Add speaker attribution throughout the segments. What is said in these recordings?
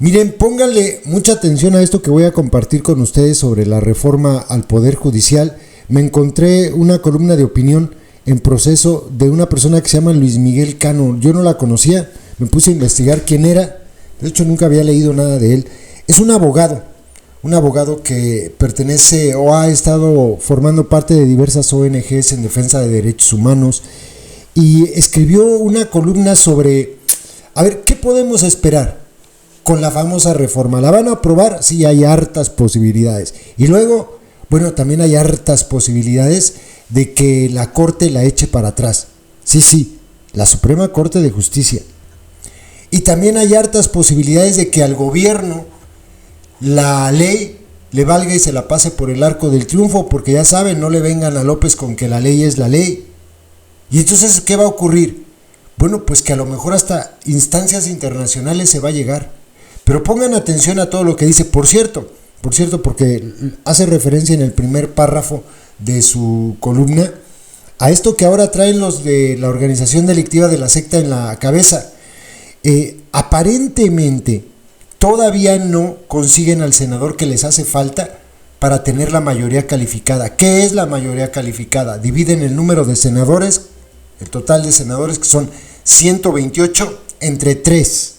Speaker 1: Miren, pónganle mucha atención a esto que voy a compartir con ustedes sobre la reforma al Poder Judicial. Me encontré una columna de opinión en Proceso de una persona que se llama Luis Miguel Cano. Yo no la conocía, me puse a investigar quién era. De hecho, nunca había leído nada de él. Es un abogado que pertenece o ha estado formando parte de diversas ONGs en defensa de derechos humanos y escribió una columna sobre, a ver, ¿qué podemos esperar con la famosa reforma? ¿La van a aprobar? Sí, hay hartas posibilidades. Y luego, bueno, también hay hartas posibilidades de que la Corte la eche para atrás. Sí, la Suprema Corte de Justicia. Y también hay hartas posibilidades de que al gobierno la ley le valga y se la pase por el arco del triunfo, porque ya saben, no le vengan a López con que la ley es la ley. Y entonces, ¿qué va a ocurrir? Bueno, pues que a lo mejor hasta instancias internacionales se va a llegar. Pero pongan atención a todo lo que dice, por cierto, porque hace referencia en el primer párrafo de su columna a esto que ahora traen los de la organización delictiva de la secta en la cabeza. Aparentemente todavía no consiguen al senador que les hace falta para tener la mayoría calificada. ¿Qué es la mayoría calificada? Dividen el número de senadores, el total de senadores, que son 128, entre 3.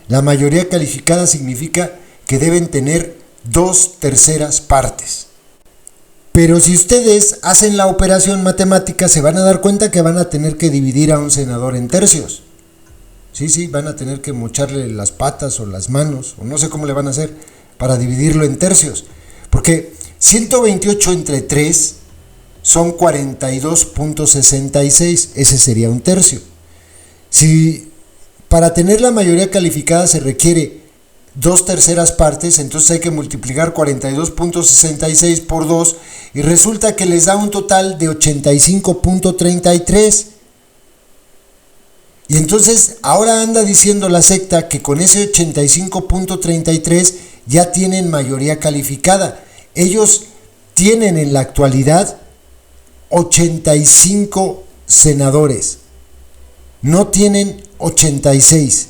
Speaker 1: La mayoría calificada significa que deben tener 2/3 partes. Pero si ustedes hacen la operación matemática, se van a dar cuenta que van a tener que dividir a un senador en tercios. Sí, van a tener que mocharle las patas o las manos, o no sé cómo le van a hacer para dividirlo en tercios. Porque 128 entre 3 son 42.66, ese sería un tercio. Si para tener la mayoría calificada se requiere 2/3 partes, entonces hay que multiplicar 42.66 por 2 y resulta que les da un total de 85.33. Y entonces ahora anda diciendo la secta que con ese 85.33 ya tienen mayoría calificada. Ellos tienen en la actualidad 85 senadores, no tienen 86.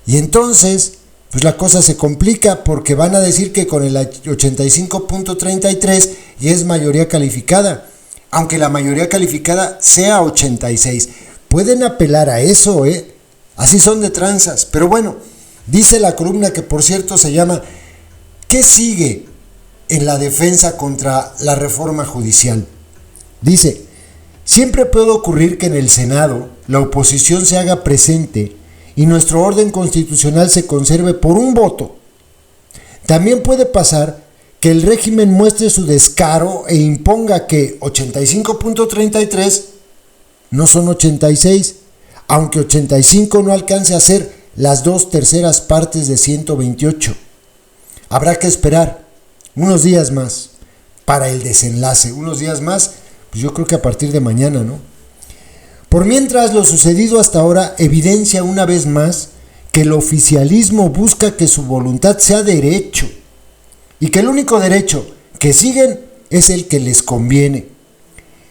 Speaker 1: Y entonces, pues la cosa se complica porque van a decir que con el 85.33 ya es mayoría calificada, aunque la mayoría calificada sea 86. Pueden apelar a eso, así son de tranzas. Pero bueno, dice la columna, que por cierto se llama ¿qué sigue en la defensa contra la reforma judicial? Dice: siempre puede ocurrir que en el Senado la oposición se haga presente y nuestro orden constitucional se conserve por un voto. También puede pasar que el régimen muestre su descaro e imponga que 85.33 no son 86, aunque 85 no alcance a ser las 2/3 partes de 128. Habrá que esperar unos días más para el desenlace, unos días más, pues yo creo que a partir de mañana, ¿no? Por mientras, lo sucedido hasta ahora evidencia una vez más que el oficialismo busca que su voluntad sea derecho y que el único derecho que siguen es el que les conviene.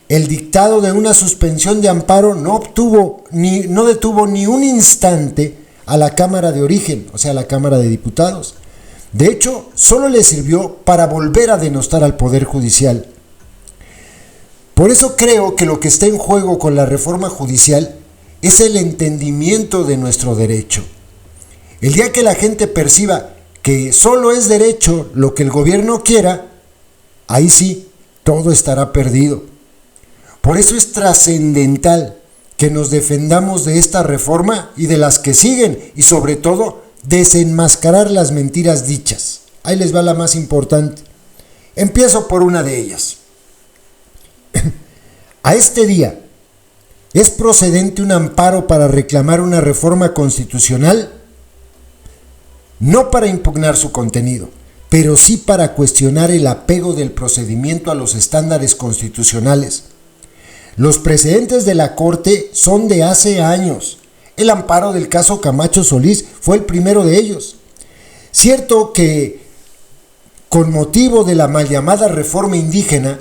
Speaker 1: El dictado de una suspensión de amparo no detuvo ni un instante a la Cámara de Origen, o sea, la Cámara de Diputados. De hecho, solo le sirvió para volver a denostar al Poder Judicial. Por eso creo que lo que está en juego con la reforma judicial es el entendimiento de nuestro derecho. El día que la gente perciba que solo es derecho lo que el gobierno quiera, ahí sí, todo estará perdido. Por eso es trascendental que nos defendamos de esta reforma y de las que siguen, y sobre todo desenmascarar las mentiras dichas. Ahí les va la más importante. Empiezo por una de ellas. A este día, ¿es procedente un amparo para reclamar una reforma constitucional? No para impugnar su contenido, pero sí para cuestionar el apego del procedimiento a los estándares constitucionales. Los precedentes de la Corte son de hace años. El amparo del caso Camacho Solís fue el primero de ellos. Cierto que, con motivo de la mal llamada reforma indígena,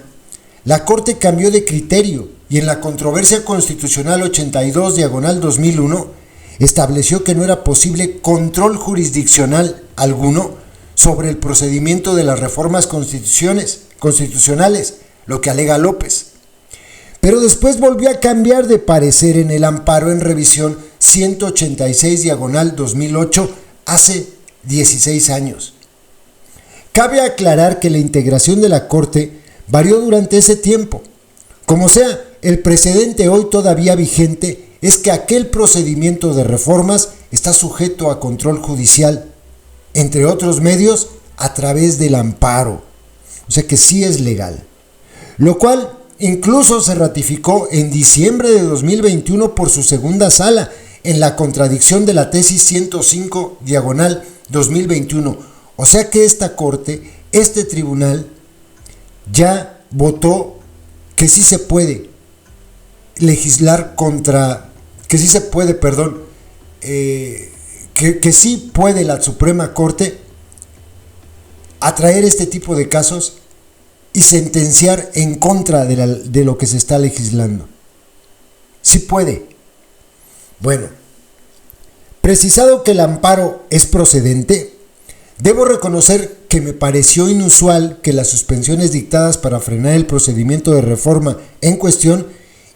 Speaker 1: la Corte cambió de criterio y en la controversia constitucional 82/2001 estableció que no era posible control jurisdiccional alguno sobre el procedimiento de las reformas constitucionales, lo que alega López. Pero después volvió a cambiar de parecer en el amparo en revisión 186/2008 hace 16 años. Cabe aclarar que la integración de la Corte varió durante ese tiempo. Como sea, el precedente hoy todavía vigente es que aquel procedimiento de reformas está sujeto a control judicial, entre otros medios, a través del amparo. O sea que sí es legal. Lo cual incluso se ratificó en diciembre de 2021 por su segunda sala, en la contradicción de la tesis 105/2021. O sea que esta Corte, este tribunal, ya votó que sí se puede legislar contra, que sí puede la Suprema Corte atraer este tipo de casos y sentenciar en contra de lo que se está legislando. Sí puede. Bueno, precisado que el amparo es procedente, debo reconocer que me pareció inusual que las suspensiones dictadas para frenar el procedimiento de reforma en cuestión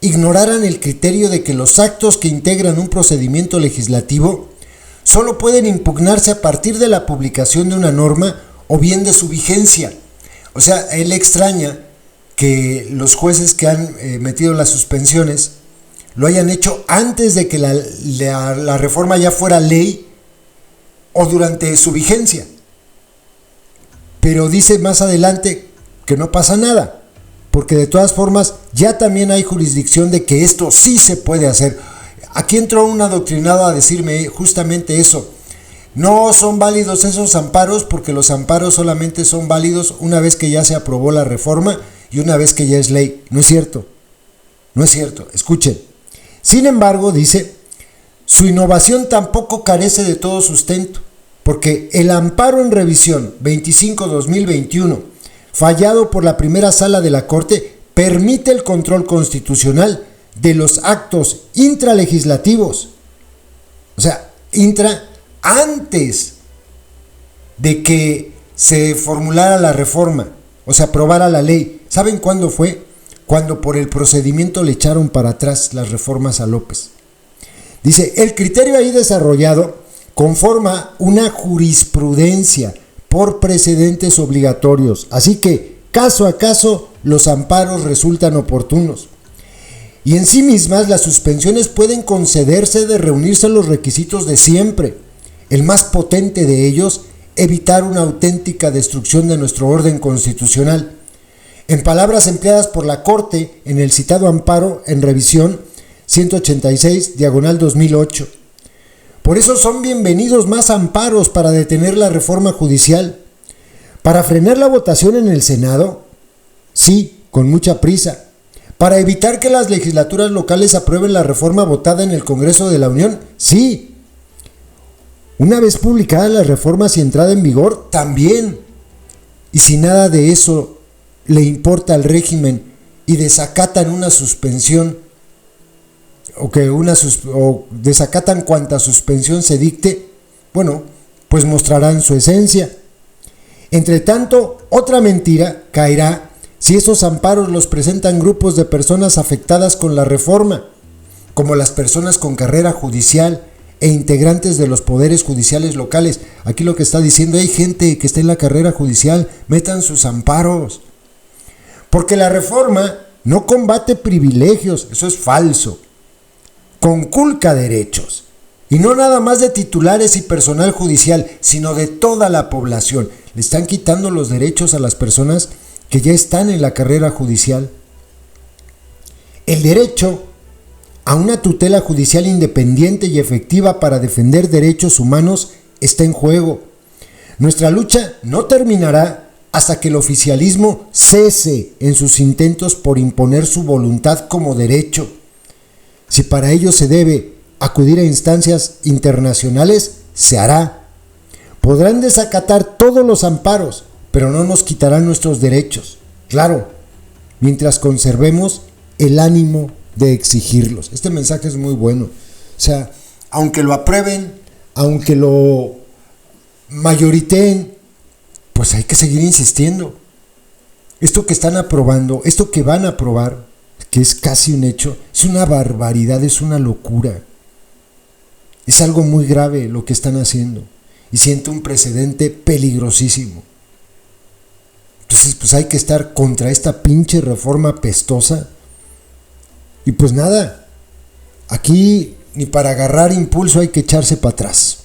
Speaker 1: ignoraran el criterio de que los actos que integran un procedimiento legislativo solo pueden impugnarse a partir de la publicación de una norma o bien de su vigencia. O sea, él extraña que los jueces que han metido las suspensiones lo hayan hecho antes de que la reforma ya fuera ley o durante su vigencia. Pero dice más adelante que no pasa nada, porque de todas formas ya también hay jurisdicción de que esto sí se puede hacer. Aquí entró un adoctrinado a decirme justamente eso. No son válidos esos amparos porque los amparos solamente son válidos una vez que ya se aprobó la reforma y una vez que ya es ley. No es cierto. No es cierto. Escuchen. Sin embargo, dice, su innovación tampoco carece de todo sustento, porque el amparo en revisión 25/2021, fallado por la primera sala de la Corte, permite el control constitucional de los actos intralegislativos. O sea, antes de que se formulara la reforma o se aprobara la ley. ¿Saben cuándo fue? Cuando por el procedimiento le echaron para atrás las reformas a López. Dice, el criterio ahí desarrollado conforma una jurisprudencia por precedentes obligatorios, así que caso a caso los amparos resultan oportunos. Y en sí mismas las suspensiones pueden concederse de reunirse los requisitos de siempre. El más potente de ellos, evitar una auténtica destrucción de nuestro orden constitucional. En palabras empleadas por la Corte en el citado amparo en revisión 186/2008. Por eso son bienvenidos más amparos para detener la reforma judicial. Para frenar la votación en el Senado, sí, con mucha prisa. Para evitar que las legislaturas locales aprueben la reforma votada en el Congreso de la Unión, sí. Una vez publicadas las reformas y entrada en vigor, también. Y si nada de eso le importa al régimen y desacatan una suspensión o desacatan cuanta suspensión se dicte, bueno, pues mostrarán su esencia. Entre tanto, otra mentira caerá si esos amparos los presentan grupos de personas afectadas con la reforma, como las personas con carrera judicial e integrantes de los poderes judiciales locales. Aquí lo que está diciendo, hay gente que está en la carrera judicial, metan sus amparos. Porque la reforma no combate privilegios, eso es falso. Conculca derechos. Y no nada más de titulares y personal judicial, sino de toda la población. Le están quitando los derechos a las personas que ya están en la carrera judicial. El derecho a una tutela judicial independiente y efectiva para defender derechos humanos está en juego. Nuestra lucha no terminará hasta que el oficialismo cese en sus intentos por imponer su voluntad como derecho. Si para ello se debe acudir a instancias internacionales, se hará. Podrán desacatar todos los amparos, pero no nos quitarán nuestros derechos. Claro, mientras conservemos el ánimo de exigirlos. Este mensaje es muy bueno. O sea, aunque lo aprueben, aunque lo mayoriteen, pues hay que seguir insistiendo. Esto que están aprobando, esto que van a aprobar, que es casi un hecho, es una barbaridad, es una locura. Es algo muy grave lo que están haciendo y siento un precedente peligrosísimo. Entonces, pues hay que estar contra esta pinche reforma pestosa. Y pues nada, aquí ni para agarrar impulso hay que echarse para atrás.